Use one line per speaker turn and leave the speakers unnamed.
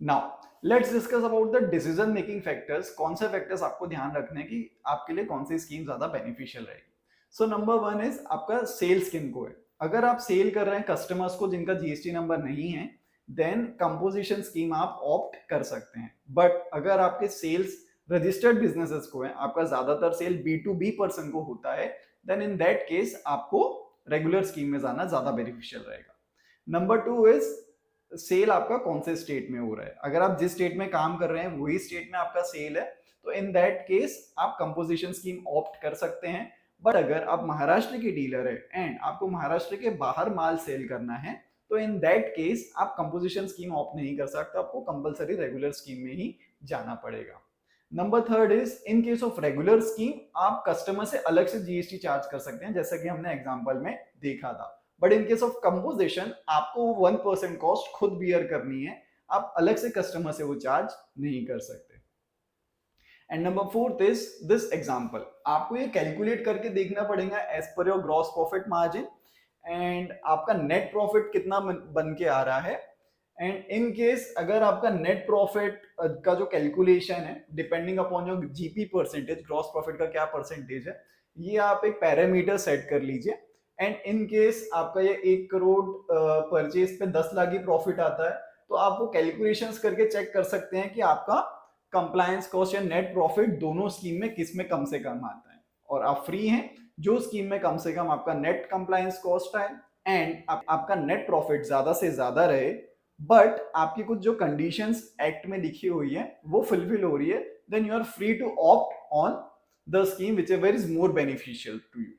Now let's discuss about the decision making factors. कौन से factors आपको ध्यान रखने की आपके लिए कौन सी स्कीम ज्यादा बेनिफिशियल रहेगी। सो नंबर वन इज आपका सेल स्कीम को है। अगर आप सेल कर रहे हैं कस्टमर्स को जिनका जीएसटी नंबर नहीं है, देन कंपोजिशन स्कीम आप ऑप्ट कर सकते हैं। बट अगर आपके सेल्स रजिस्टर्ड बिजनेसेस को है, आपका ज्यादातर sell B to B person को होता है, देन इन दैट केस आपको रेगुलर स्कीम में जाना ज्यादा बेनिफिशियल रहेगा। नंबर टू इज सेल आपका कौन से स्टेट में हो रहा है। अगर आप जिस स्टेट में काम कर रहे हैं वही स्टेट में आपका सेल है, तो इन दैट केस आप कंपोजिशन स्कीम ऑप्ट कर सकते हैं। बट अगर आप महाराष्ट्र के डीलर है एंड आपको महाराष्ट्र के बाहर माल सेल करना है, तो इन दैट केस आप कंपोजिशन स्कीम ऑप्ट नहीं कर सकते, आपको कंपलसरी रेगुलर स्कीम में ही जाना पड़ेगा। Number third is in case of regular scheme आप कस्टमर से अलग से जीएसटी चार्ज कर सकते हैं, जैसा कि हमने एग्जांपल में देखा था। But in case of composition आपको 1% कॉस्ट खुद बियर करनी है, आप अलग से कस्टमर से वो चार्ज नहीं कर सकते। And number fourth is this example, आपको ये कैलकुलेट करके देखना पड़ेगा as per your gross profit margin and आपका नेट प्रॉफिट कितना बन के आ रहा है। एंड इन केस अगर आपका नेट प्रॉफिट का जो कैलकुलेशन है depending upon your GP percentage, gross profit का क्या परसेंटेज है, ये आप एक पैरामीटर सेट कर लीजिए। एंड इन केस आपका ये 1 करोड़ परचेज पे 10 लाख की प्रॉफिट आता है, तो आप वो कैलकुलेशंस करके चेक कर सकते हैं कि आपका कंप्लायंस कॉस्ट या नेट प्रॉफिट दोनों स्कीम में किस में कम से कम आता है। और आप फ्री हैं जो स्कीम में कम से कम आपका नेट कंप्लायंस कॉस्ट है एंड आपका नेट प्रॉफिट ज्यादा से ज्यादा रहे, बट आपकी कुछ जो कंडीशंस एक्ट में लिखी हुई है वो फुलफिल हो रही है, then you are free to opt on the scheme whichever is more beneficial to you.